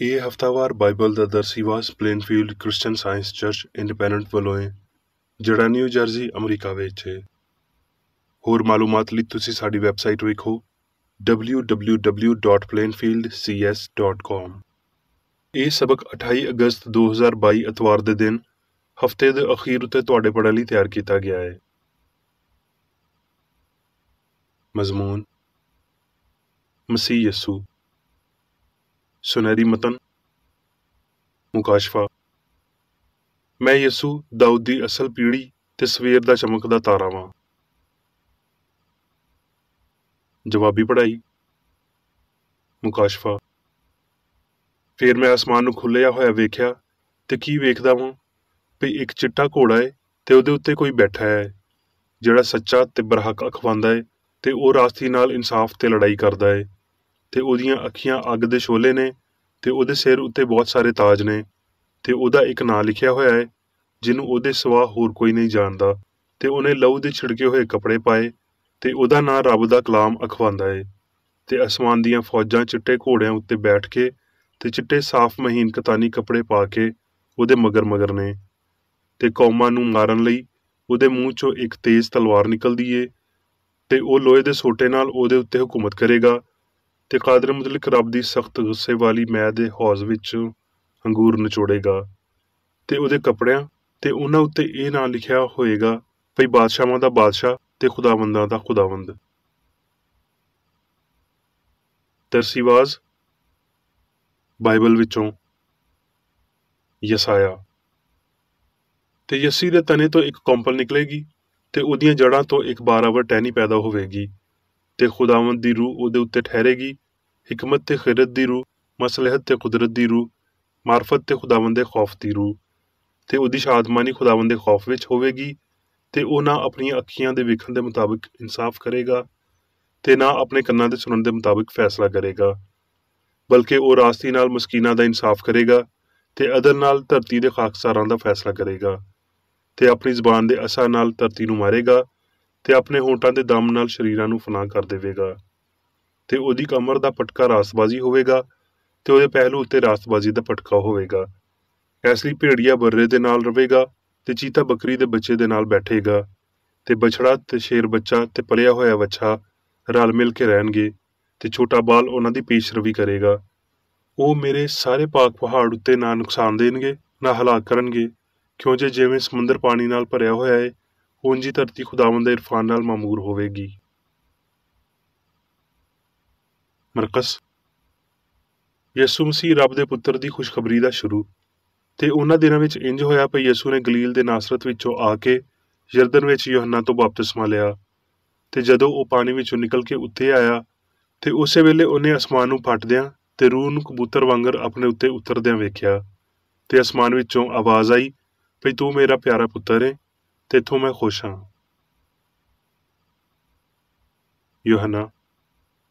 ਇਹ ਹਫ਼ਤਾਵਾਰ ਬਾਈਬਲ ਦਾ ਦਰਸੀਵਾਸ Plainfield Christian Science Church Independent ਵੱਲੋਂ ਹੈ, ਜਿਹੜਾ ਨਿਊ ਜਰਸੀ ਅਮਰੀਕਾ ਵਿੱਚ ਹੈ। ਹੋਰ ਮਾਲੂਮਾਤ ਲਈ ਤੁਸੀਂ ਸਾਡੀ ਵੈਬਸਾਈਟ ਵੇਖੋ www.plainfieldcs.com। ਇਹ ਸਬਕ 28 ਅਗਸਤ 2022 ਐਤਵਾਰ ਦੇ ਦਿਨ ਹਫ਼ਤੇ ਦੇ ਅਖੀਰ ਉੱਤੇ ਤੁਹਾਡੇ ਪੜ੍ਹਨ ਲਈ ਤਿਆਰ ਕੀਤਾ ਗਿਆ ਹੈ। ਮਜ਼ਮੂਨ ਮਸੀਹ ਯਸੂ। ਸੁਨਹਿਰੀ ਮਤਨ ਮੁਕਾਸ਼ਫਾ। ਮੈਂ ਯਸੂ ਦਾਊਦ ਦੀ ਅਸਲ ਪੀੜ੍ਹੀ ਤੇ ਸਵੇਰ ਦਾ ਚਮਕਦਾ ਤਾਰਾ ਵਾਂ। ਜਵਾਬੀ ਪੜ੍ਹਾਈ ਮੁਕਾਸ਼ਫਾ। ਫੇਰ ਮੈਂ ਅਸਮਾਨ ਨੂੰ ਖੁੱਲ੍ਹਿਆ ਹੋਇਆ ਵੇਖਿਆ ਤੇ ਕੀ ਵੇਖਦਾ ਵਾਂ ਵੀ ਇੱਕ ਚਿੱਟਾ ਘੋੜਾ ਏ ਤੇ ਉਹਦੇ ਉੱਤੇ ਕੋਈ ਬੈਠਾ ਹੈ, ਜਿਹੜਾ ਸੱਚਾ ਤੇ ਬਰਹਕ ਅਖਵਾਉਂਦਾ ਏ ਤੇ ਉਹ ਰਾਸਤੀ ਨਾਲ ਇਨਸਾਫ ਤੇ ਲੜਾਈ ਕਰਦਾ ਏ, ਤੇ ਉਹਦੀਆਂ ਅੱਖੀਆਂ ਅੱਗ ਦੇ ਸ਼ੋਲੇ ਨੇ ਤੇ ਉਹਦੇ ਸਿਰ ਉੱਤੇ ਬਹੁਤ ਸਾਰੇ ਤਾਜ ਨੇ, ਤੇ ਉਹਦਾ ਇੱਕ ਨਾਂ ਲਿਖਿਆ ਹੋਇਆ ਹੈ ਜਿਹਨੂੰ ਉਹਦੇ ਸਿਵਾ ਹੋਰ ਕੋਈ ਨਹੀਂ ਜਾਣਦਾ, ਤੇ ਉਹਨੇ ਲਹੂ ਦੇ ਛਿੜਕੇ ਹੋਏ ਕੱਪੜੇ ਪਾਏ ਤੇ ਉਹਦਾ ਨਾਂ ਰੱਬ ਦਾ ਕਲਾਮ ਅਖਵਾਉਂਦਾ ਏ। ਤੇ ਅਸਮਾਨ ਦੀਆਂ ਫੌਜਾਂ ਚਿੱਟੇ ਘੋੜਿਆਂ ਉੱਤੇ ਬੈਠ ਕੇ ਤੇ ਚਿੱਟੇ ਸਾਫ਼ ਮਹੀਨ ਕਤਾਨੀ ਕੱਪੜੇ ਪਾ ਕੇ ਉਹਦੇ ਮਗਰ ਨੇ, ਤੇ ਕੌਮਾਂ ਨੂੰ ਮਾਰਨ ਲਈ ਉਹਦੇ ਮੂੰਹ ਚੋਂ ਇੱਕ ਤੇਜ਼ ਤਲਵਾਰ ਨਿਕਲਦੀ ਏ, ਤੇ ਉਹ ਲੋਹੇ ਦੇ ਸੋਟੇ ਨਾਲ ਉਹਦੇ ਉੱਤੇ ਹੁਕੂਮਤ ਕਰੇਗਾ, ਤੇ ਕਾਦਰ ਮੁਤਲਕ ਰੱਬ ਦੀ ਸਖਤ ਗੁੱਸੇ ਵਾਲੀ ਮੈਅ ਦੇ ਹੌਜ਼ ਵਿੱਚ ਅੰਗੂਰ ਨਿਚੋੜੇਗਾ। ਤੇ ਉਹਦੇ ਕੱਪੜਿਆਂ ਤੇ ਉਹਨਾਂ ਉੱਤੇ ਇਹ ਨਾਂ ਲਿਖਿਆ ਹੋਏਗਾ ਭਈ ਬਾਦਸ਼ਾਹਾਂ ਦਾ ਬਾਦਸ਼ਾਹ ਤੇ ਖੁਦਾਵੰਦਾਂ ਦਾ ਖੁਦਾਵੰਦ। ਤਰਸੀਵਾਜ਼ ਬਾਈਬਲ ਵਿੱਚੋਂ ਯਸਾਇਆ। ਤੇ ਯੱਸੀ ਦੇ ਤਣੇ ਤੋਂ ਇੱਕ ਕੌਂਪਲ ਨਿਕਲੇਗੀ ਤੇ ਉਹਦੀਆਂ ਜੜ੍ਹਾਂ ਤੋਂ ਇੱਕ ਬਾਰਾਵਰ ਟਹਿਣੀ ਪੈਦਾ ਹੋਵੇਗੀ, ਤੇ ਖੁਦਾਵੰਦ ਦੀ ਰੂਹ ਉਹਦੇ ਉੱਤੇ ਠਹਿਰੇਗੀ, ਹਿਕਮਤ ਤੇ ਖਿਰਤ ਦੀ ਰੂਹ, ਮਸਲਹਤ ਤੇ ਕੁਦਰਤ ਦੀ ਰੂਹ, ਮਾਰਫਤ ਤੇ ਖੁਦਾਵੰਦ ਦੇ ਖੌਫ ਦੀ ਰੂਹ। ਤੇ ਉਹਦੀ ਸ਼ਾਦਮਾਨੀ ਖੁਦਾਵੰਦ ਦੇ ਖੌਫ ਵਿੱਚ ਹੋਵੇਗੀ, ਤੇ ਉਹ ਨਾ ਆਪਣੀਆਂ ਅੱਖੀਆਂ ਦੇ ਵੇਖਣ ਦੇ ਮੁਤਾਬਿਕ ਇਨਸਾਫ ਕਰੇਗਾ ਤੇ ਨਾ ਆਪਣੇ ਕੰਨਾਂ ਦੇ ਸੁਣਨ ਦੇ ਮੁਤਾਬਿਕ ਫੈਸਲਾ ਕਰੇਗਾ, ਬਲਕਿ ਉਹ ਰਾਸਤੀ ਨਾਲ ਮਸਕੀਨਾਂ ਦਾ ਇਨਸਾਫ ਕਰੇਗਾ ਤੇ ਅਦਲ ਨਾਲ ਧਰਤੀ ਦੇ ਖਾਕਸਾਰਾਂ ਦਾ ਫੈਸਲਾ ਕਰੇਗਾ, ਤੇ ਆਪਣੀ ਜ਼ਬਾਨ ਦੇ ਅਸਾ ਨਾਲ ਧਰਤੀ ਨੂੰ ਮਾਰੇਗਾ ਤੇ ਆਪਣੇ ਹੋਂਠਾਂ ਦੇ ਦਮ ਨਾਲ ਸ਼ਰੀਰਾਂ ਨੂੰ ਫਨਾਹ ਕਰ ਦੇਵੇਗਾ। ਤੇ ਉਹਦੀ ਕਮਰ ਦਾ ਪਟਕਾ ਰਾਸਤਬਾਜ਼ੀ ਹੋਵੇਗਾ ਤੇ ਉਹਦੇ ਪਹਿਲੂ ਉੱਤੇ ਰਾਸਤਬਾਜ਼ੀ ਦਾ ਪਟਕਾ ਹੋਵੇਗਾ। ਇਸ ਲਈ ਭੇੜੀਆ ਬਰਰੇ ਦੇ ਨਾਲ ਰਵੇਗਾ ਤੇ ਚੀਤਾ ਬੱਕਰੀ ਦੇ ਬੱਚੇ ਦੇ ਨਾਲ ਬੈਠੇਗਾ, ਤੇ ਬਛੜਾ ਤੇ ਸ਼ੇਰ ਬੱਚਾ ਤੇ ਪਲਿਆ ਹੋਇਆ ਵੱਛਾ ਰਲ ਮਿਲ ਕੇ ਰਹਿਣਗੇ, ਤੇ ਛੋਟਾ ਬਾਲ ਉਹਨਾਂ ਦੀ ਪੇਸ਼ਰਵੀ ਕਰੇਗਾ। ਉਹ ਮੇਰੇ ਸਾਰੇ ਪਾਕ ਪਹਾੜ ਉੱਤੇ ਨਾ ਨੁਕਸਾਨ ਦੇਣਗੇ ਨਾ ਹਲਾਕ ਕਰਨਗੇ, ਕਿਉਂ ਜੇ ਜਿਵੇਂ ਸਮੁੰਦਰ ਪਾਣੀ ਨਾਲ ਭਰਿਆ ਹੋਇਆ ਏ, ਉਂਝ ਹੀ ਧਰਤੀ ਖੁਦਾਵੰਦ ਦੇ ਇਰਫਾਨ ਨਾਲ ਮਾਮੂਰ ਹੋਵੇਗੀ। ਮਰਕਸ। ਯਸੂ ਮਸੀਹ ਰੱਬ ਦੇ ਪੁੱਤਰ ਦੀ ਖੁਸ਼ਖਬਰੀ ਦਾ ਸ਼ੁਰੂ। ਤੇ ਉਹਨਾਂ ਦਿਨਾਂ ਵਿੱਚ ਇੰਜ ਹੋਇਆ ਭਈ ਯਸੂ ਨੇ ਗਲੀਲ ਦੇ ਨਾਸਰਤ ਵਿੱਚੋਂ ਆ ਕੇ ਯਰਦਨ ਵਿੱਚ ਯੋਹੰਨਾ ਤੋਂ ਬਪਤਿਸਮਾ ਲਿਆ, ਤੇ ਜਦੋਂ ਉਹ ਪਾਣੀ ਵਿੱਚੋਂ ਨਿਕਲ ਕੇ ਉੱਤੇ ਆਇਆ ਤੇ ਉਸੇ ਵੇਲੇ ਉਹਨੇ ਅਸਮਾਨ ਨੂੰ ਫਟਦਿਆਂ ਤੇ ਰੂਹ ਨੂੰ ਕਬੂਤਰ ਵਾਂਗਰ ਆਪਣੇ ਉੱਤੇ ਉਤਰਦਿਆਂ ਵੇਖਿਆ, ਤੇ ਅਸਮਾਨ ਵਿੱਚੋਂ ਆਵਾਜ਼ ਆਈ ਭਈ ਤੂੰ ਮੇਰਾ ਪਿਆਰਾ ਪੁੱਤਰ ਏ, ਤੇ ਇੱਥੋਂ ਮੈਂ ਖੁਸ਼ ਹਾਂ। ਯੋਹੰਨਾ।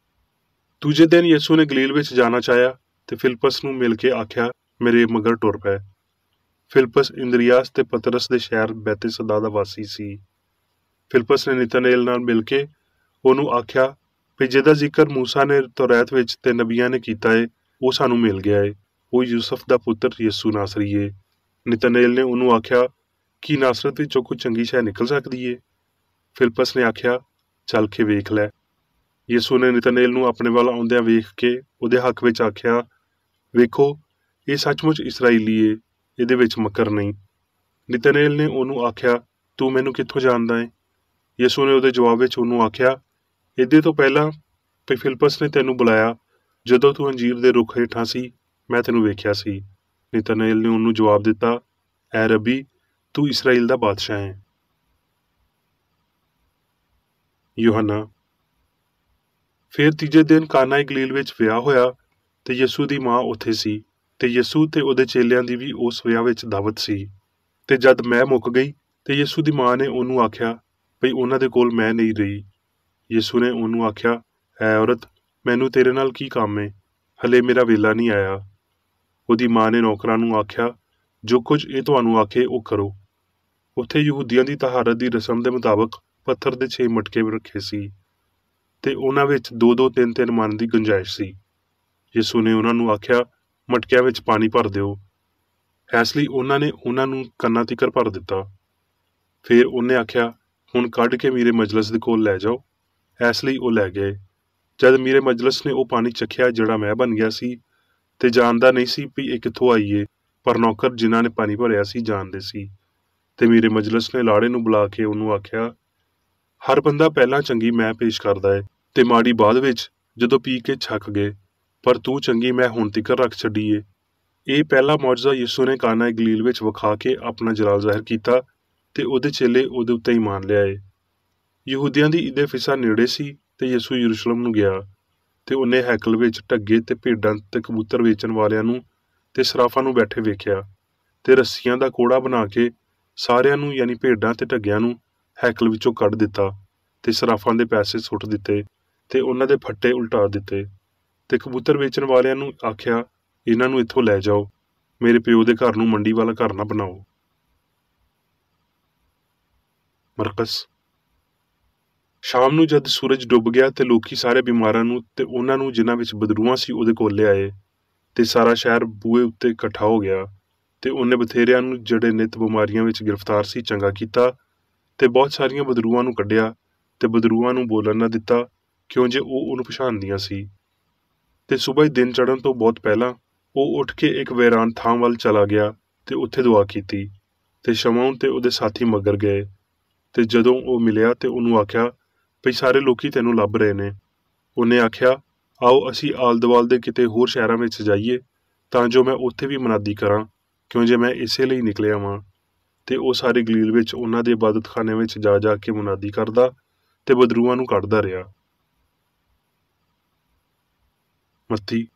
ਦੂਜੇ ਦਿਨ ਯਸੂ ਨੇ ਗਲੀਲ ਵਿੱਚ ਜਾਣਾ ਚਾਹਿਆ ਤੇ ਫਿਲਪਸ ਨੂੰ ਮਿਲ ਕੇ ਆਖਿਆ ਮੇਰੇ ਮਗਰ ਟੁਰ ਪੈ। ਫਿਲਪਸ ਇੰਦਰੀਆਸ ਤੇ ਪਤਰਸ ਦੇ ਸ਼ਹਿਰ ਬੈਤਸੈਦਾ ਦਾ ਵਾਸੀ ਸੀ। ਫਿਲਪਸ ਨੇ ਨਤਨਏਲ ਨਾਲ ਮਿਲ ਕੇ ਉਹਨੂੰ ਆਖਿਆ ਵੀ ਜਿਹਦਾ ਜ਼ਿਕਰ ਮੂਸਾ ਨੇ ਤੌਰਾਤ ਵਿੱਚ ਤੇ ਨਬੀਆਂ ਨੇ ਕੀਤਾ ਏ, ਉਹ ਸਾਨੂੰ ਮਿਲ ਗਿਆ ਏ, ਉਹ ਯੂਸਫ ਦਾ ਪੁੱਤਰ ਯਸੂ ਨਾਸਰੀ ਏ। ਨਤਨਏਲ ਨੇ ਉਹਨੂੰ ਆਖਿਆ ਕੀ ਨਾਸਰਤ ਵਿੱਚੋਂ ਕੋਈ ਚੰਗੀ ਸ਼ੈ ਨਿਕਲ ਸਕਦੀ ਏ? ਫਿਲਪਸ ਨੇ ਆਖਿਆ ਚੱਲ ਕੇ ਵੇਖ ਲੈ। ਯਸੂ ਨੇ ਨਤਨਏਲ ਨੂੰ ਆਪਣੇ ਵੱਲ ਆਉਂਦਿਆਂ ਵੇਖ ਕੇ ਉਹਦੇ ਹੱਕ ਵਿੱਚ ਆਖਿਆ ਵੇਖੋ, ਇਹ ਸੱਚਮੁੱਚ ਇਸਰਾਈਲੀ ਏ, ਇਹਦੇ ਵਿੱਚ ਮਕਰ ਨਹੀਂ। ਨਤਨਏਲ ਨੇ ਉਹਨੂੰ ਆਖਿਆ ਤੂੰ ਮੈਨੂੰ ਕਿੱਥੋਂ ਜਾਣਦਾ ਏ? ਯਸੂ ਨੇ ਉਹਦੇ ਜਵਾਬ ਵਿੱਚ ਉਹਨੂੰ ਆਖਿਆ ਇਹਦੇ ਤੋਂ ਪਹਿਲਾਂ ਵੀ ਫਿਲਪਸ ਨੇ ਤੈਨੂੰ ਬੁਲਾਇਆ, ਜਦੋਂ ਤੂੰ ਅੰਜੀਰ ਦੇ ਰੁੱਖ ਹੇਠਾਂ ਸੀ, ਮੈਂ ਤੈਨੂੰ ਵੇਖਿਆ ਸੀ। ਨਤਨਏਲ ਨੇ ਉਹਨੂੰ ਜਵਾਬ ਦਿੱਤਾ ਐ ਰੱਬੀ, ਤੂੰ ਇਸਰਾਈਲ ਦਾ ਬਾਦਸ਼ਾਹ ਹੈ। ਯੋਹੰਨਾ। ਫਿਰ ਤੀਜੇ ਦਿਨ ਕਾਨਾ ਗਲੀਲ ਵਿੱਚ ਵਿਆਹ ਹੋਇਆ ਤੇ ਯਸੂ ਦੀ ਮਾਂ ਉੱਥੇ ਸੀ, ਤੇ ਯਸੂ ਤੇ ਉਹਦੇ ਚੇਲਿਆਂ ਦੀ ਵੀ ਉਸ ਵਿਆਹ ਵਿੱਚ ਦਾਵਤ ਸੀ। ਤੇ ਜਦ ਮੈਂ ਮੁੱਕ ਗਈ ਤੇ ਯਸੂ ਦੀ ਮਾਂ ਨੇ ਉਹਨੂੰ ਆਖਿਆ ਭਈ ਉਹਨਾਂ ਦੇ ਕੋਲ ਮੈਂ ਨਹੀਂ ਰਹੀ। ਯਸੂ ਨੇ ਉਹਨੂੰ ਆਖਿਆ ਐ ਔਰਤ, ਮੈਨੂੰ ਤੇਰੇ ਨਾਲ ਕੀ ਕੰਮ ਏ, ਹਲੇ ਮੇਰਾ ਵੇਲਾ ਨਹੀਂ ਆਇਆ। ਉਹਦੀ ਮਾਂ ਨੇ ਨੌਕਰਾਂ ਨੂੰ ਆਖਿਆ ਜੋ ਕੁਝ ਇਹ ਤੁਹਾਨੂੰ ਆਖੇ ਉਹ ਕਰੋ। ਉੱਥੇ ਯਹੂਦੀਆਂ ਦੀ ਤਹਾਰਤ ਦੀ ਰਸਮ ਦੇ ਮੁਤਾਬਕ ਪੱਥਰ ਦੇ 6 ਮਟਕੇ ਰੱਖੇ ਸੀ, ਤੇ ਉਹਨਾਂ ਵਿੱਚ 2-2 3-3 ਮਣ ਦੀ ਗੁੰਜਾਇਸ਼ ਸੀ। ਯਸੂ ਨੇ ਉਹਨਾਂ ਨੂੰ ਆਖਿਆ ਮਟਕਿਆਂ ਵਿੱਚ ਪਾਣੀ ਭਰ ਦਿਓ। ਇਸ ਲਈ ਉਹਨਾਂ ਨੇ ਉਹਨਾਂ ਨੂੰ ਕੰਨਾਂ ਤੀਕਰ ਭਰ ਦਿੱਤਾ। ਫਿਰ ਉਹਨੇ ਆਖਿਆ, ਹੁਣ ਕੱਢ ਕੇ ਮੀਰੇ ਮਜਲਿਸ ਦੇ ਕੋਲ ਲੈ ਜਾਓ। ਇਸ ਲਈ ਉਹ ਲੈ ਗਏ। ਜਦ ਮੀਰੇ ਮਜਲਿਸ ਨੇ ਉਹ ਪਾਣੀ ਚਖਿਆ ਜਿਹੜਾ ਮੈਂ ਬਣ ਗਿਆ ਸੀ, ਤੇ ਜਾਣਦਾ ਨਹੀਂ ਸੀ ਵੀ ਇਹ ਕਿੱਥੋਂ ਆਈਏ, ਪਰ ਨੌਕਰ ਜਿਨ੍ਹਾਂ ਨੇ ਪਾਣੀ ਭਰਿਆ ਸੀ ਜਾਣਦੇ ਸੀ। ਤੇ ਮੀਰੇ ਮਜਲਿਸ ਨੇ ਲਾੜੇ ਨੂੰ ਬੁਲਾ ਕੇ ਉਹਨੂੰ ਆਖਿਆ, ਹਰ ਬੰਦਾ ਪਹਿਲਾਂ ਚੰਗੀ ਮੈਂ ਪੇਸ਼ ਕਰਦਾ ਏ ਤੇ ਮਾੜੀ ਬਾਅਦ ਵਿੱਚ, ਜਦੋਂ ਪੀ ਕੇ ਛੱਕ ਗਏ, ਪਰ ਤੂੰ ਚੰਗੀ ਮੈਂ ਹੁਣ ਤੀਕਰ ਰੱਖ ਛੱਡੀ ਏ। ਇਹ ਪਹਿਲਾ ਮੌਜਜ਼ਾ ਯਿਸੂ ਨੇ ਕਾਨਾ ਗਲੀਲ ਵਿੱਚ ਵਿਖਾ ਕੇ ਆਪਣਾ ਜਲਾਲ ਜ਼ਾਹਿਰ ਕੀਤਾ ਤੇ ਉਹਦੇ ਚੇਲੇ ਉਹਦੇ ਉੱਤੇ ਈਮਾਨ ਲਿਆਏ। ਯਹੂਦੀਆਂ ਦੀ ਈਦ ਫਿਸਾ ਨੇੜੇ ਸੀ ਤੇ ਯਿਸੂ ਯਰੂਸ਼ਲਮ ਨੂੰ ਗਿਆ ਤੇ ਉਹਨੇ ਹੈਕਲ ਵਿੱਚ ਢੱਗੇ ਤੇ ਭੇਡਾਂ ਤੇ ਕਬੂਤਰ ਵੇਚਣ ਵਾਲਿਆਂ ਨੂੰ ਤੇ ਸਰਾਫਾਂ ਨੂੰ ਬੈਠੇ ਵੇਖਿਆ ਤੇ ਰੱਸੀਆਂ ਦਾ ਕੋੜਾ ਬਣਾ ਕੇ ਸਾਰਿਆਂ ਨੂੰ ਯਾਨੀ ਭੇਡਾਂ ਤੇ ਢੱਗਿਆਂ ਨੂੰ ਹੈਕਲ ਵਿੱਚੋਂ ਕੱਢ ਦਿੱਤਾ ਤੇ ਸਰਾਫਾਂ ਦੇ ਪੈਸੇ ਸੁੱਟ ਦਿੱਤੇ ਤੇ ਉਹਨਾਂ ਦੇ ਫੱਟੇ ਉਲਟਾ ਦਿੱਤੇ ਤੇ ਕਬੂਤਰ ਵੇਚਣ ਵਾਲਿਆਂ ਨੂੰ ਆਖਿਆ, ਇਹਨਾਂ ਨੂੰ ਇੱਥੋਂ ਲੈ ਜਾਓ, ਮੇਰੇ ਪਿਓ ਦੇ ਘਰ ਨੂੰ ਮੰਡੀ ਵਾਲਾ ਘਰ ਨਾ ਬਣਾਓ। ਮਰਕਸ। ਸ਼ਾਮ ਨੂੰ ਜਦ ਸੂਰਜ ਡੁੱਬ ਗਿਆ ਤੇ ਲੋਕੀ ਸਾਰੇ ਬਿਮਾਰਾਂ ਨੂੰ ਤੇ ਉਹਨਾਂ ਨੂੰ ਜਿਨ੍ਹਾਂ ਵਿੱਚ ਬਦਰੂਆਂ ਸੀ ਉਹਦੇ ਕੋਲ ਲਿਆਏ ਤੇ ਸਾਰਾ ਸ਼ਹਿਰ ਬੂਹੇ ਉੱਤੇ ਇਕੱਠਾ ਹੋ ਗਿਆ ਤੇ ਉਹਨੇ ਬਥੇਰਿਆਂ ਨੂੰ ਜਿਹੜੇ ਨਿਤ ਬਿਮਾਰੀਆਂ ਵਿੱਚ ਗ੍ਰਿਫਤਾਰ ਸੀ ਚੰਗਾ ਕੀਤਾ ਤੇ ਬਹੁਤ ਸਾਰੀਆਂ ਬਦਰੂਆਂ ਨੂੰ ਕੱਢਿਆ ਤੇ ਬਦਰੂਆਂ ਨੂੰ ਬੋਲਣ ਨਾ ਦਿੱਤਾ, ਕਿਉਂ ਜੇ ਉਹ ਉਹਨੂੰ ਪਛਾਣਦੀਆਂ ਸੀ। ਤੇ ਸੁਬਹ ਦਿਨ ਚੜ੍ਹਨ ਤੋਂ ਬਹੁਤ ਪਹਿਲਾਂ ਉਹ ਉੱਠ ਕੇ ਇੱਕ ਵੈਰਾਨ ਥਾਂ ਵੱਲ ਚਲਾ ਗਿਆ ਤੇ ਉੱਥੇ ਦੁਆ ਕੀਤੀ ਤੇ ਸ਼ਮੌਨ ਤੇ ਉਹਦੇ ਸਾਥੀ ਮਗਰ ਗਏ। ਤੇ ਜਦੋਂ ਉਹ ਮਿਲਿਆ ਤੇ ਉਹਨੂੰ ਆਖਿਆ, ਭਈ ਸਾਰੇ ਲੋਕੀ ਤੈਨੂੰ ਲੱਭ ਰਹੇ ਨੇ। ਉਹਨੇ ਆਖਿਆ, ਆਓ ਅਸੀਂ ਆਲ ਦੁਆਲ ਦੇ ਕਿਤੇ ਹੋਰ ਸ਼ਹਿਰਾਂ ਵਿੱਚ ਜਾਈਏ ਤਾਂ ਜੋ ਮੈਂ ਉੱਥੇ ਵੀ ਮਨਾਦੀ ਕਰਾਂ, ਕਿਉਂ ਜੇ ਮੈਂ ਇਸੇ ਲਈ ਨਿਕਲਿਆ ਵਾਂ। ਤੇ ਉਹ ਸਾਰੇ ਗਲੀਲ ਵਿੱਚ ਉਹਨਾਂ ਦੇ ਇਬਾਦਤਖਾਨੇ ਵਿੱਚ ਜਾ ਜਾ ਕੇ ਮੁਨਾਦੀ ਕਰਦਾ ਤੇ ਬਦਰੂਆਂ ਨੂੰ ਕੱਢਦਾ ਰਿਹਾ। ਮੱਤੀ।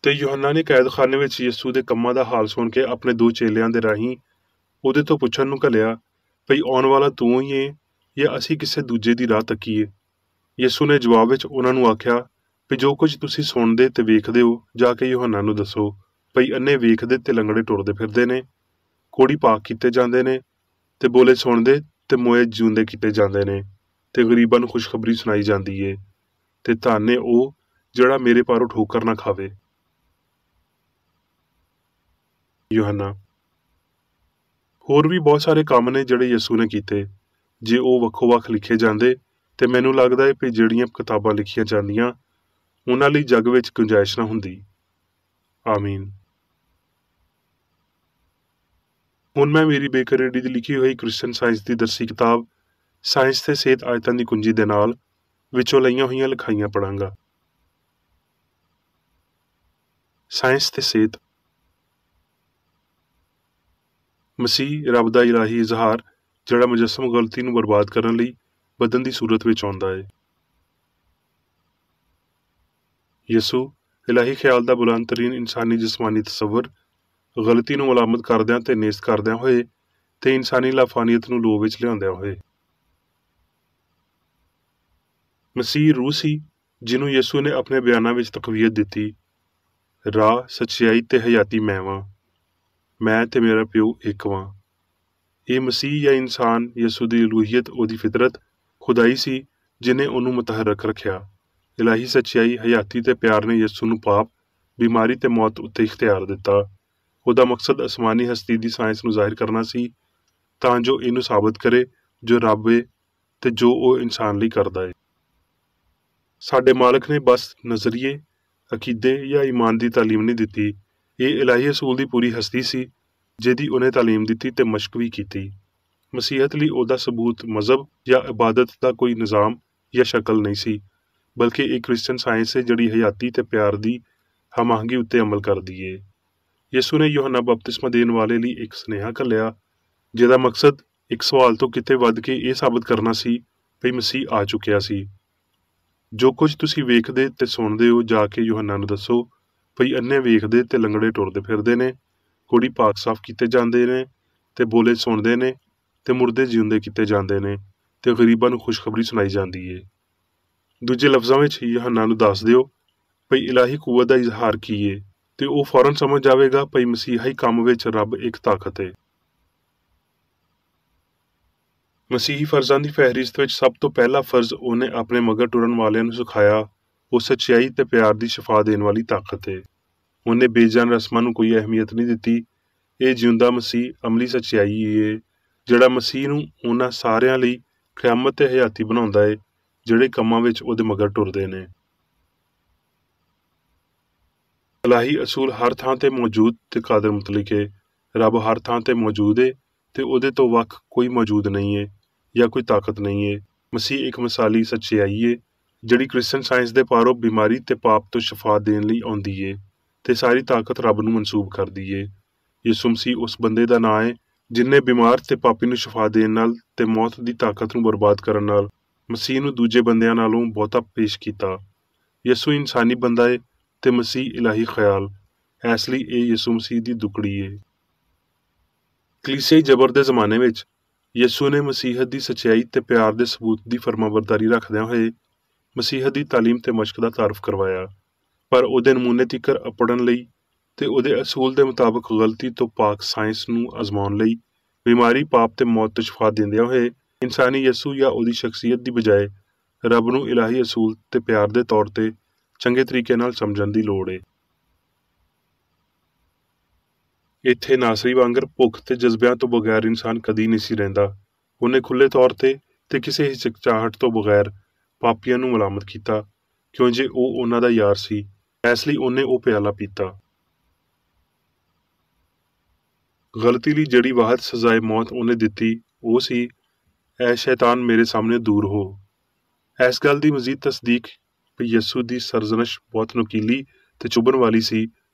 ਤੇ ਯੂਹੰਨਾ ਨੇ ਕੈਦਖਾਨੇ ਵਿੱਚ ਯਿਸੂ ਦੇ ਕੰਮਾਂ ਦਾ ਹਾਲ ਸੁਣ ਕੇ ਆਪਣੇ ਦੋ ਚੇਲਿਆਂ ਦੇ ਰਾਹੀਂ ਉਹਦੇ ਤੋਂ ਪੁੱਛਣ ਨੂੰ ਘੱਲਿਆ, ਭਈ ਆਉਣ ਵਾਲਾ ਤੂੰ ਹੀ ਏ ਜਾਂ ਅਸੀਂ ਕਿਸੇ ਦੂਜੇ ਦੀ ਰਾਹ ਤੱਕੀਏ। ਯਿਸੂ ਨੇ ਜਵਾਬ ਵਿੱਚ ਉਹਨਾਂ ਨੂੰ ਆਖਿਆ, ਵੀ ਜੋ ਕੁਝ ਤੁਸੀਂ ਸੁਣਦੇ ਤੇ ਵੇਖਦੇ ਹੋ ਜਾ ਕੇ ਯੂਹੰਨਾ ਨੂੰ ਦੱਸੋ, ਭਈ ਅੰਨੇ ਵੇਖਦੇ ਤੇ ਲੰਗੜੇ ਟੁਰਦੇ ਫਿਰਦੇ ਨੇ, ਕੋੜੀ ਪਾਕ ਕੀਤੇ ਜਾਂਦੇ ਨੇ ਤੇ ਬੋਲੇ ਸੁਣਦੇ ਤੇ ਮੋਏ ਜਿਉਂਦੇ ਕੀਤੇ ਜਾਂਦੇ ਨੇ ਤੇ ਗਰੀਬਾਂ ਨੂੰ ਖੁਸ਼ਖਬਰੀ ਸੁਣਾਈ ਜਾਂਦੀ ਏ ਤੇ ਧੰਨ ਏ ਉਹ ਜਿਹੜਾ ਮੇਰੇ ਪਾਰੋਂ ਠੋਕਰ ਨਾ ਖਾਵੇ। ਯੂਹੰਨਾ। ਹੋਰ ਵੀ ਬਹੁਤ ਸਾਰੇ ਕੰਮ ਨੇ ਜਿਹੜੇ ਯਿਸੂ ਨੇ ਕੀਤੇ। ਜੇ ਉਹ ਵੱਖੋ ਵੱਖ ਲਿਖੇ ਜਾਂਦੇ ਤੇ ਮੈਨੂੰ ਲੱਗਦਾ ਹੈ ਵੀ ਜਿਹੜੀਆਂ ਕਿਤਾਬਾਂ ਲਿਖੀਆਂ ਜਾਂਦੀਆਂ ਉਹਨਾਂ ਲਈ ਜੱਗ ਵਿੱਚ ਗੁੰਜਾਇਸ਼ ਨਾ ਹੁੰਦੀ। ਆਮੀਨ। ਹੁਣ ਮੈਂ ਮੇਰੀ ਬੇਕਰੇਡੀ ਦੀ ਲਿਖੀ ਹੋਈ ਕ੍ਰਿਸਚਨ ਸਾਇੰਸ ਦੀ ਦਰਸੀ ਕਿਤਾਬ ਸਾਇੰਸ ਤੇ ਸਿਹਤ ਆਇਤਾਂ ਦੀ ਕੁੰਜੀ ਦੇ ਨਾਲ ਵਿੱਚੋਂ ਲਈਆਂ ਹੋਈਆਂ ਲਿਖਾਈਆਂ ਪੜਾਂਗਾ। ਸਾਇੰਸ ਤੇ ਸਿਹਤ। ਮਸੀਹ ਰੱਬ ਦਾ ਇਲਾਹੀ ਇਜ਼ਹਾਰ ਜਿਹੜਾ ਮੁਜੱਸਮ ਗਲਤੀ ਨੂੰ ਬਰਬਾਦ ਕਰਨ ਲਈ ਬਦਨ ਦੀ ਸੂਰਤ ਵਿੱਚ ਆਉਂਦਾ ਹੈ। ਯਿਸੂ ਇਲਾਹੀ ਖਿਆਲ ਦਾ ਬੁਲੰਦ ਤਰੀਨ ਇਨਸਾਨੀ ਜਿਸਮਾਨੀ ਤਸੱਵਰ ਗਲਤੀ ਨੂੰ ਮੁਲਾਮਤ ਕਰਦਿਆਂ ਤੇ ਨੇਸਤ ਕਰਦਿਆਂ ਹੋਏ ਤੇ ਇਨਸਾਨੀ ਲਾਫਾਨੀਅਤ ਨੂੰ ਲੋਭ ਵਿੱਚ ਲਿਆਉਂਦਿਆਂ ਹੋਏ। ਮਸੀਹ ਰੂਹ ਸੀ ਜਿਹਨੂੰ ਯਿਸੂ ਨੇ ਆਪਣੇ ਬਿਆਨਾਂ ਵਿੱਚ ਤਕਵੀਅਤ ਦਿੱਤੀ, ਰਾਹ ਸੱਚਾਈ ਤੇ ਹਯਾਤੀ ਮੈਂ ਵਾਂ, ਮੈਂ ਤੇ ਮੇਰਾ ਪਿਓ ਇੱਕ ਵਾਂ। ਇਹ ਮਸੀਹ ਜਾਂ ਇਨਸਾਨ ਯਿਸੂ ਦੀ ਅਲੂਹੀਅਤ ਉਹਦੀ ਫਿਤਰਤ ਖੁਦਾਈ ਸੀ ਜਿਹਨੇ ਉਹਨੂੰ ਮੁਤਹਰਕ ਰੱਖਿਆ। ਇਲਾਹੀ ਸੱਚਾਈ ਹਯਾਤੀ ਤੇ ਪਿਆਰ ਨੇ ਯਿਸੂ ਨੂੰ ਪਾਪ, ਬਿਮਾਰੀ ਤੇ ਮੌਤ ਉੱਤੇ ਇਖਤਿਆਰ ਦਿੱਤਾ। ਉਹਦਾ ਮਕਸਦ ਅਸਮਾਨੀ ਹਸਤੀ ਦੀ ਸਾਇੰਸ ਨੂੰ ਜ਼ਾਹਿਰ ਕਰਨਾ ਸੀ ਤਾਂ ਜੋ ਇਹਨੂੰ ਸਾਬਤ ਕਰੇ ਜੋ ਰੱਬ ਏ ਤੇ ਜੋ ਉਹ ਇਨਸਾਨ ਲਈ ਕਰਦਾ ਏ। ਸਾਡੇ ਮਾਲਕ ਨੇ ਬਸ ਨਜ਼ਰੀਏ, ਅਕੀਦੇ ਜਾਂ ਈਮਾਨ ਦੀ ਤਾਲੀਮ ਨਹੀਂ ਦਿੱਤੀ। ਇਹ ਇਲਾਹੀ ਅਸੂਲ ਦੀ ਪੂਰੀ ਹਸਤੀ ਸੀ ਜਿਹਦੀ ਉਹਨੇ ਤਾਲੀਮ ਦਿੱਤੀ ਤੇ ਮਸ਼ਕ ਵੀ ਕੀਤੀ। ਮਸੀਹਤ ਲਈ ਉਹਦਾ ਸਬੂਤ ਮਜ਼ਹਬ ਜਾਂ ਇਬਾਦਤ ਦਾ ਕੋਈ ਨਿਜ਼ਾਮ ਜਾਂ ਸ਼ਕਲ ਨਹੀਂ ਸੀ, ਬਲਕਿ ਇਹ ਕ੍ਰਿਸਚਨ ਸਾਇੰਸ ਹੈ ਜਿਹੜੀ ਹਯਾਤੀ ਤੇ ਪਿਆਰ ਦੀ ਹਮਾਹੰਗੀ ਉੱਤੇ ਅਮਲ ਕਰਦੀ ਏ। ਯਿਸੂ ਨੇ ਯੂਹੰਨਾ ਬਪਤਿਸਮਾ ਦੇਣ ਵਾਲੇ ਲਈ ਇੱਕ ਸੁਨੇਹਾ ਘੱਲਿਆ ਜਿਹਦਾ ਮਕਸਦ ਇੱਕ ਸਵਾਲ ਤੋਂ ਕਿਤੇ ਵੱਧ ਕੇ ਇਹ ਸਾਬਤ ਕਰਨਾ ਸੀ ਵੀ ਮਸੀਹ ਆ ਚੁੱਕਿਆ ਸੀ। ਜੋ ਕੁਝ ਤੁਸੀਂ ਵੇਖਦੇ ਤੇ ਸੁਣਦੇ ਹੋ ਜਾ ਕੇ ਯੂਹੰਨਾ ਨੂੰ ਦੱਸੋ, ਭਈ ਅੰਨੇ ਵੇਖਦੇ ਤੇ ਲੰਗੜੇ ਟੁਰਦੇ ਫਿਰਦੇ ਨੇ, ਕੋੜੀ ਪਾਕ ਸਾਫ਼ ਕੀਤੇ ਜਾਂਦੇ ਨੇ ਤੇ ਬੋਲੇ ਸੁਣਦੇ ਨੇ ਤੇ ਮੁਰਦੇ ਜਿਉਂਦੇ ਕੀਤੇ ਜਾਂਦੇ ਨੇ ਤੇ ਗਰੀਬਾਂ ਨੂੰ ਖੁਸ਼ਖਬਰੀ ਸੁਣਾਈ ਜਾਂਦੀ ਏ। ਦੂਜੇ ਲਫ਼ਜ਼ਾਂ ਵਿੱਚ ਯੂਹੰਨਾ ਨੂੰ ਦੱਸ ਦਿਓ ਭਈ ਇਲਾਹੀ ਕੂਵਤ ਦਾ ਇਜ਼ਹਾਰ ਕੀ ਏ ਤੇ ਉਹ ਫੌਰਨ ਸਮਝ ਜਾਵੇਗਾ ਭਈ ਮਸੀਹਾਈ ਕੰਮ ਵਿੱਚ ਰੱਬ ਇੱਕ ਤਾਕਤ ਏ। ਮਸੀਹੀ ਫਰਜ਼ਾਂ ਦੀ ਫਹਿਰਿਸਤ ਵਿੱਚ ਸਭ ਤੋਂ ਪਹਿਲਾ ਫਰਜ਼ ਉਹਨੇ ਆਪਣੇ ਮਗਰ ਟੁਰਨ ਵਾਲਿਆਂ ਨੂੰ ਸਿਖਾਇਆ ਉਹ ਸੱਚਾਈ ਤੇ ਪਿਆਰ ਦੀ ਸ਼ਿਫਾ ਦੇਣ ਵਾਲੀ ਤਾਕਤ ਏ। ਉਹਨੇ ਬੇਜਾਨ ਰਸਮਾਂ ਨੂੰ ਕੋਈ ਅਹਿਮੀਅਤ ਨਹੀਂ ਦਿੱਤੀ। ਇਹ ਜਿਉਂਦਾ ਮਸੀਹ ਅਮਲੀ ਸੱਚਾਈ ਏ, ਜਿਹੜਾ ਮਸੀਹ ਨੂੰ ਉਹਨਾਂ ਸਾਰਿਆਂ ਲਈ ਕਿਆਮਤ ਤੇ ਹਯਾਤੀ ਬਣਾਉਂਦਾ ਏ ਜਿਹੜੇ ਕੰਮਾਂ ਵਿੱਚ ਉਹਦੇ ਮਗਰ ਟੁਰਦੇ ਨੇ। ਇਲਾਹੀ ਅਸੂਲ ਹਰ ਥਾਂ ਤੇ ਮੌਜੂਦ ਤੇ ਕਾਦਰ ਮੁਤਲਕ ਏ। ਰੱਬ ਹਰ ਥਾਂ ਤੇ ਮੌਜੂਦ ਏ ਤੇ ਉਹਦੇ ਤੋਂ ਵੱਖ ਕੋਈ ਮੌਜੂਦ ਨਹੀਂ ਏ ਜਾਂ ਕੋਈ ਤਾਕਤ ਨਹੀਂ ਏ। ਮਸੀਹ ਇੱਕ ਮਿਸਾਲੀ ਸੱਚਾਈ ਏ ਜਿਹੜੀ ਕ੍ਰਿਸਚਨ ਸਾਇੰਸ ਦੇ ਪਾਰੋਂ ਬਿਮਾਰੀ ਤੇ ਪਾਪ ਤੋਂ ਸ਼ਿਫਾ ਦੇਣ ਲਈ ਆਉਂਦੀ ਏ ਤੇ ਸਾਰੀ ਤਾਕਤ ਰੱਬ ਨੂੰ ਮਨਸੂਬ ਕਰਦੀ ਏ। ਯਿਸੂ ਮਸੀਹ ਉਸ ਬੰਦੇ ਦਾ ਨਾਂ ਏ ਜਿਨਨੇ ਬਿਮਾਰ ਤੇ ਪਾਪੀ ਨੂੰ ਸ਼ਿਫਾ ਦੇਣ ਨਾਲ ਤੇ ਮੌਤ ਦੀ ਤਾਕਤ ਨੂੰ ਬਰਬਾਦ ਕਰਨ ਨਾਲ ਮਸੀਹ ਨੂੰ ਦੂਜੇ ਬੰਦਿਆਂ ਨਾਲੋਂ ਬਹੁਤਾ ਪੇਸ਼ ਕੀਤਾ। ਯਿਸੂ ਇਨਸਾਨੀ ਬੰਦਾ ਏ ਤੇ ਮਸੀਹ ਇਲਾਹੀ ਖਿਆਲ, ਇਸ ਲਈ ਇਹ ਯਿਸੂ ਮਸੀਹ ਦੀ ਦੁਕੜੀ ਏ। ਕਲੀਸਿਆਈ ਜਬਰ ਦੇ ਜ਼ਮਾਨੇ ਵਿੱਚ ਯਿਸੂ ਨੇ ਮਸੀਹਤ ਦੀ ਸੱਚਾਈ ਤੇ ਪਿਆਰ ਦੇ ਸਬੂਤ ਦੀ ਫਰਮਾਬਰਦਾਰੀ ਰੱਖਦਿਆਂ ਹੋਏ ਮਸੀਹਤ ਦੀ ਤਾਲੀਮ ਤੇ ਮਸ਼ਕ ਦਾ ਤਾਰਫ ਕਰਵਾਇਆ, ਪਰ ਉਹਦੇ ਨਮੂਨੇ ਤੀਕਰ ਅਪੜਨ ਲਈ ਤੇ ਉਹਦੇ ਅਸੂਲ ਦੇ ਮੁਤਾਬਕ ਗਲਤੀ ਤੋਂ ਪਾਕ ਸਾਇੰਸ ਨੂੰ ਅਜ਼ਮਾਉਣ ਲਈ ਬਿਮਾਰੀ, ਪਾਪ ਤੇ ਮੌਤ ਤੋਂ ਸ਼ਿਫਾ ਦਿੰਦਿਆਂ ਹੋਏ ਇਨਸਾਨੀ ਯਿਸੂ ਜਾਂ ਉਹਦੀ ਸ਼ਖਸੀਅਤ ਦੀ ਬਜਾਏ ਰੱਬ ਨੂੰ ਇਲਾਹੀ ਅਸੂਲ ਤੇ ਪਿਆਰ ਦੇ ਤੌਰ ਤੇ ਚੰਗੇ ਤਰੀਕੇ ਨਾਲ ਸਮਝਣ ਦੀ ਲੋੜ ਏ। ਇੱਥੇ ਨਾਸਰੀ ਵਾਂਗਰ ਭੁੱਖ ਤੇ ਜਜ਼ਬਿਆਂ ਤੋਂ ਬਗੈਰ ਇਨਸਾਨ ਕਦੀ ਨਹੀਂ ਸੀ ਰਹਿੰਦਾ। ਉਹਨੇ ਖੁੱਲ੍ਹੇ ਤੌਰ ਤੇ ਕਿਸੇ ਹਿਚਕਚਾਹਟ ਤੋਂ ਬਗੈਰ ਪਾਪੀਆਂ ਨੂੰ ਮਲਾਮਤ ਕੀਤਾ, ਕਿਉਂ ਜੇ ਉਹ ਉਹਨਾਂ ਦਾ ਯਾਰ ਸੀ, ਇਸ ਲਈ ਉਹਨੇ ਉਹ ਪਿਆਲਾ ਪੀਤਾ। ਗਲਤੀ ਲਈ ਜਿਹੜੀ ਵਾਹਦ ਸਜ਼ਾਏ ਮੌਤ ਉਹਨੇ ਦਿੱਤੀ ਉਹ ਸੀ, ਐ ਸ਼ੈਤਾਨ ਮੇਰੇ ਸਾਹਮਣੇ ਦੂਰ ਹੋ। ਇਸ ਗੱਲ ਦੀ ਮਜ਼ੀਦ ਤਸਦੀਕ ਵੀ ਯਿਸੂ ਦੀ ਸਰਜ਼ਨਸ਼ ਬਹੁਤ ਨੁਕੀਲੀ ਤੇ ਚੁਭਣ ਵਾਲੀ ਸੀ,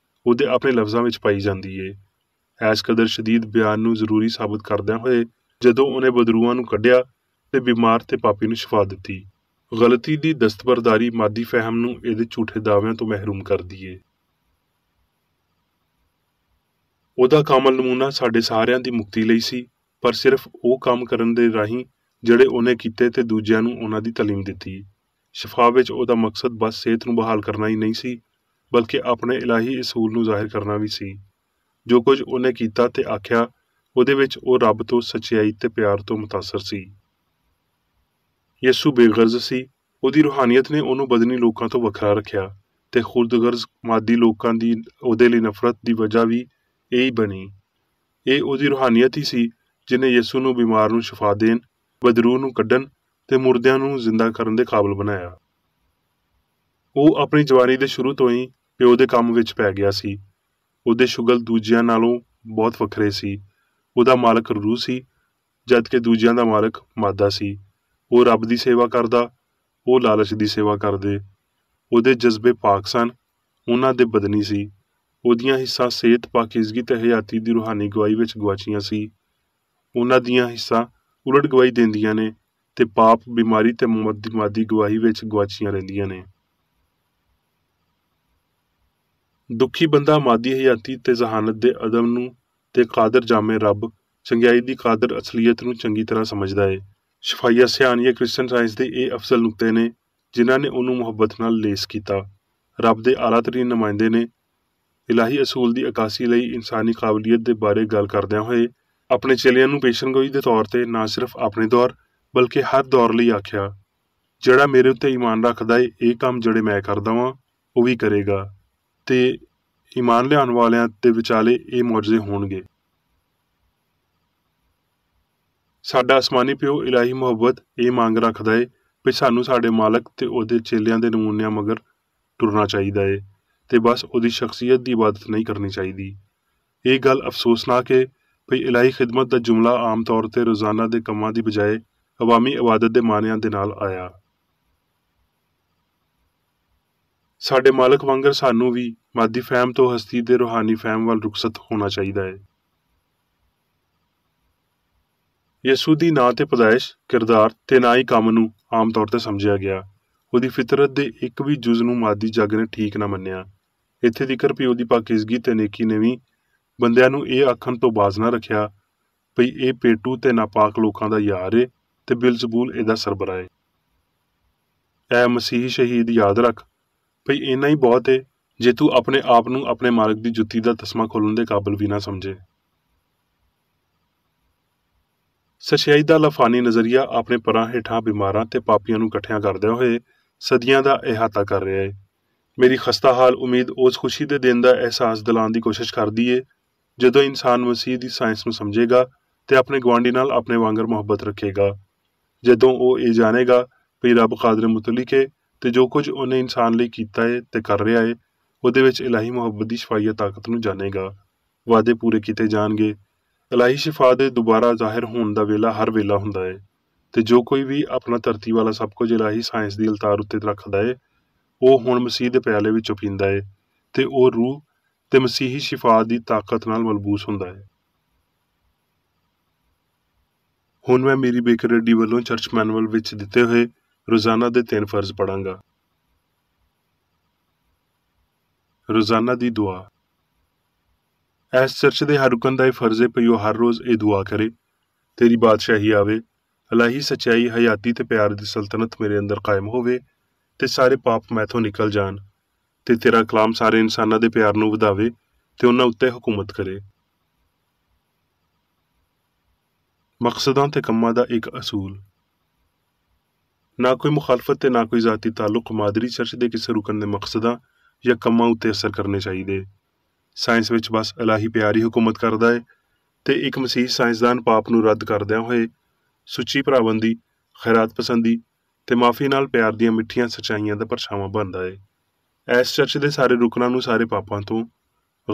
ਉਹਦੇ ਆਪਣੇ ਲਫ਼ਜ਼ਾਂ ਵਿੱਚ ਪਾਈ ਜਾਂਦੀ ਏ। ਐਸ ਕਦਰ ਸ਼ਦੀਦ ਬਿਆਨ ਨੂੰ ਜ਼ਰੂਰੀ ਸਾਬਤ ਕਰਦਿਆਂ ਹੋਏ ਜਦੋਂ ਉਹਨੇ ਬਦਰੂਆਂ ਨੂੰ ਕੱਢਿਆ ਤੇ ਬਿਮਾਰ ਤੇ ਪਾਪੀ ਨੂੰ ਸ਼ਿਫਾ ਦਿੱਤੀ। ਗਲਤੀ ਦੀ ਦਸਤਬਰਦਾਰੀ ਮਾਦੀ ਫਹਿਮ ਨੂੰ ਇਹਦੇ ਝੂਠੇ ਦਾਅਵਿਆਂ ਤੋਂ ਮਹਿਰੂਮ ਕਰਦੀ ਏ। ਉਹਦਾ ਕਾਮਲ ਨਮੂਨਾ ਸਾਡੇ ਸਾਰਿਆਂ ਦੀ ਮੁਕਤੀ ਲਈ ਸੀ, ਪਰ ਸਿਰਫ ਉਹ ਕੰਮ ਕਰਨ ਦੇ ਰਾਹੀਂ ਜਿਹੜੇ ਉਹਨੇ ਕੀਤੇ ਤੇ ਦੂਜਿਆਂ ਨੂੰ ਉਹਨਾਂ ਦੀ ਤਾਲੀਮ ਦਿੱਤੀ। ਸ਼ਿਫਾ ਵਿੱਚ ਉਹਦਾ ਮਕਸਦ ਬਸ ਸਿਹਤ ਨੂੰ ਬਹਾਲ ਕਰਨਾ ਹੀ ਨਹੀਂ ਸੀ, ਬਲਕਿ ਆਪਣੇ ਇਲਾਹੀ ਅਸੂਲ ਨੂੰ ਜ਼ਾਹਿਰ ਕਰਨਾ ਵੀ ਸੀ। ਜੋ ਕੁਝ ਉਹਨੇ ਕੀਤਾ ਤੇ ਆਖਿਆ ਉਹਦੇ ਵਿੱਚ ਉਹ ਰੱਬ ਤੋਂ ਸੱਚਾਈ ਤੇ ਪਿਆਰ ਤੋਂ ਮੁਤਾਸਰ ਸੀ। ਯਿਸੂ ਬੇਗਰਜ਼ ਸੀ। ਉਹਦੀ ਰੂਹਾਨੀਅਤ ਨੇ ਉਹਨੂੰ ਬਦਨੀ ਲੋਕਾਂ ਤੋਂ ਵੱਖਰਾ ਰੱਖਿਆ ਤੇ ਖੁਦਗਰਜ਼ ਮਾਦੀ ਲੋਕਾਂ ਦੀ ਉਹਦੇ ਲਈ ਨਫ਼ਰਤ ਦੀ ਵਜ੍ਹਾ ਵੀ ਇਹੀ ਬਣੀ। ਇਹ ਉਹਦੀ ਰੂਹਾਨੀਅਤ ਹੀ ਸੀ ਜਿਹਨੇ ਯਿਸੂ ਨੂੰ ਬਿਮਾਰ ਨੂੰ ਸ਼ਿਫਾ ਦੇਣ, ਬਦਰੂਹ ਨੂੰ ਕੱਢਣ ਤੇ ਮੁਰਦਿਆਂ ਨੂੰ ਜ਼ਿੰਦਾ ਕਰਨ ਦੇ ਕਾਬਲ ਬਣਾਇਆ। ਉਹ ਆਪਣੀ ਜਵਾਨੀ ਦੇ ਸ਼ੁਰੂ ਤੋਂ ਹੀ ਪਿਓ ਦੇ ਕੰਮ ਵਿੱਚ ਪੈ ਗਿਆ ਸੀ। ਉਹਦੇ ਸ਼ੁਗਲ ਦੂਜਿਆਂ ਨਾਲੋਂ ਬਹੁਤ ਵੱਖਰੇ ਸੀ। ਉਹਦਾ ਮਾਲਕ ਰੂਹ ਸੀ, ਜਦਕਿ ਦੂਜਿਆਂ ਦਾ ਮਾਲਕ ਮਾਦਾ ਸੀ। ਉਹ ਰੱਬ ਦੀ ਸੇਵਾ ਕਰਦਾ, ਉਹ ਲਾਲਚ ਦੀ ਸੇਵਾ ਕਰਦੇ। ਉਹਦੇ ਜਜ਼ਬੇ ਪਾਕ ਸਨ, ਉਹਨਾਂ ਦੇ ਬਦਨੀ ਸੀ। ਉਹਦੀਆਂ ਹਿੱਸਾਂ ਸਿਹਤ, ਪਾਕੀਜ਼ਗੀ ਤੇ ਹਯਾਤੀ ਦੀ ਰੂਹਾਨੀ ਗਵਾਹੀ ਵਿੱਚ ਗਵਾਚੀਆਂ ਸੀ। ਉਹਨਾਂ ਦੀਆਂ ਹਿੱਸਾਂ ਉਲਟ ਗਵਾਹੀ ਦਿੰਦੀਆਂ ਨੇ ਤੇ ਪਾਪ, ਬਿਮਾਰੀ ਤੇ ਮੌਤ ਦੀ ਮਾਦੀ ਗਵਾਹੀ ਵਿੱਚ ਗਵਾਚੀਆਂ ਰਹਿੰਦੀਆਂ ਨੇ। ਦੁਖੀ ਬੰਦਾ ਮਾਦੀ ਹਯਾਤੀ ਤੇ ਜ਼ਹਾਨਤ ਦੇ ਅਦਮ ਨੂੰ ਤੇ ਕਾਦਰ ਜਾਮੇ ਰੱਬ, ਚੰਗਿਆਈ ਦੀ ਕਾਦਰ ਅਸਲੀਅਤ ਨੂੰ ਚੰਗੀ ਤਰ੍ਹਾਂ ਸਮਝਦਾ ਏ। ਸ਼ਫਾਈਆ ਸਿਆਣ ਜਾਂ ਕ੍ਰਿਸਚਨ ਸਾਇੰਸ ਦੇ ਇਹ ਅਫਜ਼ਲ ਨੁਕਤੇ ਨੇ ਜਿਨ੍ਹਾਂ ਨੇ ਉਹਨੂੰ ਮੁਹੱਬਤ ਨਾਲ ਲੇਸ ਕੀਤਾ। ਰੱਬ ਦੇ ਆਲਾ ਤਰੀਨ ਨੁਮਾਇੰਦੇ ਨੇ ਇਲਾਹੀ ਅਸੂਲ ਦੀ ਅਕਾਸੀ ਲਈ ਇਨਸਾਨੀ ਕਾਬਲੀਅਤ ਦੇ ਬਾਰੇ ਗੱਲ ਕਰਦਿਆਂ ਹੋਏ ਆਪਣੇ ਚੇਲਿਆਂ ਨੂੰ ਪੇਸ਼ਨਗੋਈ ਦੇ ਤੌਰ ਤੇ ਨਾ ਸਿਰਫ ਆਪਣੇ ਦੌਰ ਬਲਕਿ ਹਰ ਦੌਰ ਲਈ ਆਖਿਆ, ਜਿਹੜਾ ਮੇਰੇ ਉੱਤੇ ਈਮਾਨ ਰੱਖਦਾ ਏ ਇਹ ਕੰਮ ਜਿਹੜੇ ਮੈਂ ਕਰਦਾ ਵਾਂ ਉਹ ਵੀ ਕਰੇਗਾ ਤੇ ਈਮਾਨ ਲਿਆਉਣ ਵਾਲਿਆਂ ਦੇ ਵਿਚਾਲੇ ਇਹ ਮੌਜਜ਼ੇ ਹੋਣਗੇ। ਸਾਡਾ ਅਸਮਾਨੀ ਪਿਓ ਇਲਾਹੀ ਮੁਹੱਬਤ ਇਹ ਮੰਗ ਰੱਖਦਾ ਏ ਵੀ ਸਾਨੂੰ ਸਾਡੇ ਮਾਲਕ ਤੇ ਉਹਦੇ ਚੇਲਿਆਂ ਦੇ ਨਮੂਨਿਆਂ ਮਗਰ ਟੁਰਨਾ ਚਾਹੀਦਾ ਏ ਤੇ ਬਸ ਉਹਦੀ ਸ਼ਖਸੀਅਤ ਦੀ ਇਬਾਦਤ ਨਹੀਂ ਕਰਨੀ ਚਾਹੀਦੀ। ਇਹ ਗੱਲ ਅਫਸੋਸਨਾਕ ਏ ਵੀ ਇਲਾਹੀ ਖਿਦਮਤ ਦਾ ਜੁਮਲਾ ਆਮ ਤੌਰ ਤੇ ਰੋਜ਼ਾਨਾ ਦੇ ਕੰਮਾਂ ਦੀ ਬਜਾਏ ਅਵਾਮੀ ਇਬਾਦਤ ਦੇ ਮਾਨਿਆਂ ਦੇ ਨਾਲ ਆਇਆ। ਸਾਡੇ ਮਾਲਕ ਵਾਂਗਰ ਸਾਨੂੰ ਵੀ ਮਾਦੀ ਫਹਿਮ ਤੋਂ ਹਸਤੀ ਦੇ ਰੂਹਾਨੀ ਫਹਿਮ ਵੱਲ ਰੁਖਸਤ ਹੋਣਾ ਚਾਹੀਦਾ ਹੈ। ਯਿਸੂ ਦੀ ਨਾ ਤੇ ਪੈਦਾਇਸ਼, ਕਿਰਦਾਰ ਤੇ ਨਾ ਹੀ ਕੰਮ ਨੂੰ ਆਮ ਤੌਰ ਤੇ ਸਮਝਿਆ ਗਿਆ। ਉਹਦੀ ਫਿਤਰਤ ਦੇ ਇੱਕ ਵੀ ਜੁਜ਼ ਨੂੰ ਮਾਦੀ ਜੱਗ ਨੇ ਠੀਕ ਨਾ ਮੰਨਿਆ। ਇੱਥੇ ਤੀਕਰ ਵੀ ਉਹਦੀ ਪਾਕੀਜ਼ਗੀ ਤੇ ਨੇਕੀ ਨੇ ਵੀ ਬੰਦਿਆਂ ਨੂੰ ਇਹ ਆਖਣ ਤੋਂ ਬਾਜ਼ ਨਾ ਰੱਖਿਆ ਭਈ ਇਹ ਪੇਟੂ ਤੇ ਨਾਪਾਕ ਲੋਕਾਂ ਦਾ ਯਾਰ ਏ ਤੇ ਬਿਲਜ਼ਬੂਲ ਇਹਦਾ ਸਰਬਰਾਹ ਏ। ਐ ਮਸੀਹੀ ਸ਼ਹੀਦ ਯਾਦ ਰੱਖ ਭਈ ਇੰਨਾ ਹੀ ਬਹੁਤ ਏ ਜੇ ਤੂੰ ਆਪਣੇ ਆਪ ਨੂੰ ਆਪਣੇ ਮਾਲਕ ਦੀ ਜੁੱਤੀ ਦਾ ਤਸਮਾ ਖੋਲ੍ਹਣ ਦੇ ਕਾਬਲ ਵੀ ਨਾ ਸਮਝੇ। ਸੱਚਾਈ ਦਾ ਲਾਫਾਨੀ ਨਜ਼ਰੀਆ ਆਪਣੇ ਪਰਾਂ ਹੇਠਾਂ ਬਿਮਾਰਾਂ ਤੇ ਪਾਪੀਆਂ ਨੂੰ ਇਕੱਠਿਆਂ ਕਰਦਿਆਂ ਹੋਏ ਸਦੀਆਂ ਦਾ ਇਹਾਤਾ ਕਰ ਰਿਹਾ ਏ। ਮੇਰੀ ਖਸਤਾ ਹਾਲ ਉਮੀਦ ਉਸ ਖੁਸ਼ੀ ਦੇ ਦਿਨ ਦਾ ਅਹਿਸਾਸ ਦਿਲਾਉਣ ਦੀ ਕੋਸ਼ਿਸ਼ ਕਰਦੀ ਏ ਜਦੋਂ ਇਨਸਾਨ ਮਸੀਹ ਦੀ ਸਾਇੰਸ ਨੂੰ ਸਮਝੇਗਾ ਤੇ ਆਪਣੇ ਗੁਆਂਢੀ ਨਾਲ ਆਪਣੇ ਵਾਂਗਰ ਮੁਹੱਬਤ ਰੱਖੇਗਾ। ਜਦੋਂ ਉਹ ਇਹ ਜਾਣੇਗਾ ਵੀ ਰੱਬ ਕਾਦਰ ਮੁਤਲਕ ਏ ਤੇ ਜੋ ਕੁਝ ਉਹਨੇ ਇਨਸਾਨ ਲਈ ਕੀਤਾ ਏ ਤੇ ਕਰ ਰਿਹਾ ਏ ਉਹਦੇ ਵਿੱਚ ਇਲਾਹੀ ਮੁਹੱਬਤ ਦੀ ਸ਼ਫਾਈਆ ਤਾਕਤ ਨੂੰ ਜਾਣੇਗਾ। ਵਾਅਦੇ ਪੂਰੇ ਕੀਤੇ ਜਾਣਗੇ। ਇਲਾਹੀ ਸ਼ਿਫਾ ਦੇ ਦੁਬਾਰਾ ਜ਼ਾਹਿਰ ਹੋਣ ਦਾ ਵੇਲਾ ਹਰ ਵੇਲਾ ਹੁੰਦਾ ਏ ਤੇ ਜੋ ਕੋਈ ਵੀ ਆਪਣਾ ਧਰਤੀ ਵਾਲਾ ਸਭ ਕੁਝ ਇਲਾਹੀ ਸਾਇੰਸ ਦੀ ਅਲਤਾਰ ਉੱਤੇ ਰੱਖਦਾ ਏ ਉਹ ਹੁਣ ਮਸੀਹ ਦੇ ਪਿਆਲੇ ਵਿੱਚੋਂ ਪੀਂਦਾ ਏ ਤੇ ਉਹ ਰੂਹ ਤੇ ਮਸੀਹੀ ਸ਼ਿਫਾ ਦੀ ਤਾਕਤ ਨਾਲ ਮਲਬੂਸ ਹੁੰਦਾ ਏ। ਹੁਣ ਮੈਂ ਮੇਰੀ ਬੇਕਰ ਰੈਡੀ ਵੱਲੋਂ ਚਰਚ ਮੈਨੂਅਲ ਵਿੱਚ ਦਿੱਤੇ ਹੋਏ ਰੋਜ਼ਾਨਾ ਦੇ 3 ਫਰਜ਼ ਪੜਾਂਗਾ। ਰੋਜ਼ਾਨਾ ਦੀ ਦੁਆ। ਇਸ ਚਰਚ ਦੇ ਹਰ ਰੁਕਨ ਦਾ ਇਹ ਫਰਜ਼ ਹੈ ਕਿ ਉਹ ਹਰ ਰੋਜ਼ ਇਹ ਦੁਆ ਕਰੇ, ਤੇਰੀ ਬਾਦਸ਼ਾਹੀ ਆਵੇ, ਇਲਾਹੀ ਸੱਚਾਈ, ਹਯਾਤੀ ਤੇ ਪਿਆਰ ਦੀ ਸਲਤਨਤ ਮੇਰੇ ਅੰਦਰ ਕਾਇਮ ਹੋਵੇ ਤੇ ਸਾਰੇ ਪਾਪ ਮੈਥੋਂ ਨਿਕਲ ਜਾਣ ਤੇ ਤੇਰਾ ਕਲਾਮ ਸਾਰੇ ਇਨਸਾਨਾਂ ਦੇ ਪਿਆਰ ਨੂੰ ਵਧਾਵੇ ਤੇ ਉਹਨਾਂ ਉੱਤੇ ਹਕੂਮਤ ਕਰੇ। ਮਕਸਦਾਂ ਤੇ ਕੰਮਾਂ ਦਾ ਇੱਕ ਅਸੂਲ। ਨਾ ਕੋਈ ਮੁਖਾਲਫਤ ਤੇ ਨਾ ਕੋਈ ਜ਼ਾਤੀ ਤਾਲੁਕ ਮਾਦਰੀ ਚਰਚ ਦੇ ਕਿਸੇ ਰੁਕਨ ਦੇ ਮਕਸਦਾਂ ਜਾਂ ਕੰਮਾਂ ਉੱਤੇ ਅਸਰ ਕਰਨੇ ਚਾਹੀਦੇ। ਸਾਇੰਸ ਵਿੱਚ ਬਸ ਇਲਾਹੀ ਪਿਆਰ ਹੀ ਹਕੂਮਤ ਕਰਦਾ ਹੈ ਤੇ ਇੱਕ ਮਸੀਹ ਸਾਇੰਸਦਾਨ ਪਾਪ ਨੂੰ ਰੱਦ ਕਰਦਿਆਂ ਹੋਏ ਸੁੱਚੀ ਭਰਾਬੰਦੀ, ਖੈਰਾਤ ਪਸੰਦੀ ਤੇ ਮਾਫੀ ਨਾਲ ਪਿਆਰ ਦੀਆਂ ਮਿੱਠੀਆਂ ਸੱਚਾਈਆਂ ਦਾ ਪਰਛਾਵਾਂ ਬਣਦਾ ਹੈ। ਇਸ ਚਰਚ ਦੇ ਸਾਰੇ ਰੁਕਨਾਂ ਨੂੰ ਸਾਰੇ ਪਾਪਾਂ ਤੋਂ,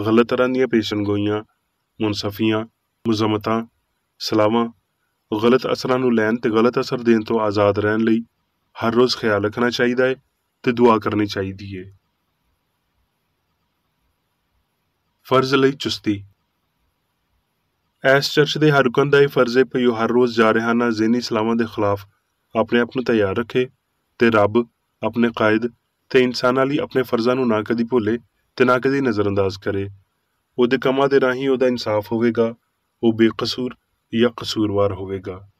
ਗਲਤ ਤਰ੍ਹਾਂ ਦੀਆਂ ਪੇਸ਼ਨਗੋਈਆਂ, ਮੁਨਸਫੀਆਂ, ਮੁਜ਼ਮਤਾਂ, ਸਲਾਵਾਂ, ਗਲਤ ਅਸਰਾਂ ਨੂੰ ਲੈਣ ਤੇ ਗਲਤ ਅਸਰ ਦੇਣ ਤੋਂ ਆਜ਼ਾਦ ਰਹਿਣ ਲਈ ਹਰ ਰੋਜ਼ ਖਿਆਲ ਰੱਖਣਾ ਚਾਹੀਦਾ ਹੈ ਤੇ ਦੁਆ ਕਰਨੀ ਚਾਹੀਦੀ ਹੈ। ਫਰਜ਼ ਲਈ ਚੁਸਤੀ। ਇਸ ਚਰਚ ਦੇ ਹਰ ਰੁਕਨ ਦਾ ਇਹ ਫਰਜ਼ ਹੈ ਕਿ ਉਹ ਹਰ ਰੋਜ਼ ਜਾਰਹਾਨਾ ਜ਼ਿਹਨੀ ਸਲਾਵਾਂ ਦੇ ਖਿਲਾਫ ਆਪਣੇ ਆਪ ਨੂੰ ਤਿਆਰ ਰੱਖੇ ਤੇ ਰੱਬ, ਆਪਣੇ ਕਾਇਦ ਤੇ ਇਨਸਾਨਾਂ ਲਈ ਆਪਣੇ ਫਰਜ਼ਾਂ ਨੂੰ ਨਾ ਕਦੀ ਭੁੱਲੇ ਤੇ ਨਾ ਕਦੀ ਨਜ਼ਰਅੰਦਾਜ਼ ਕਰੇ। ਉਹਦੇ ਕੰਮਾਂ ਦੇ ਰਾਹੀਂ ਉਹਦਾ ਇਨਸਾਫ ਹੋਵੇਗਾ, ਉਹ ਬੇਕਸੂਰ ਜਾਂ ਕਸੂਰਵਾਰ ਹੋਵੇਗਾ।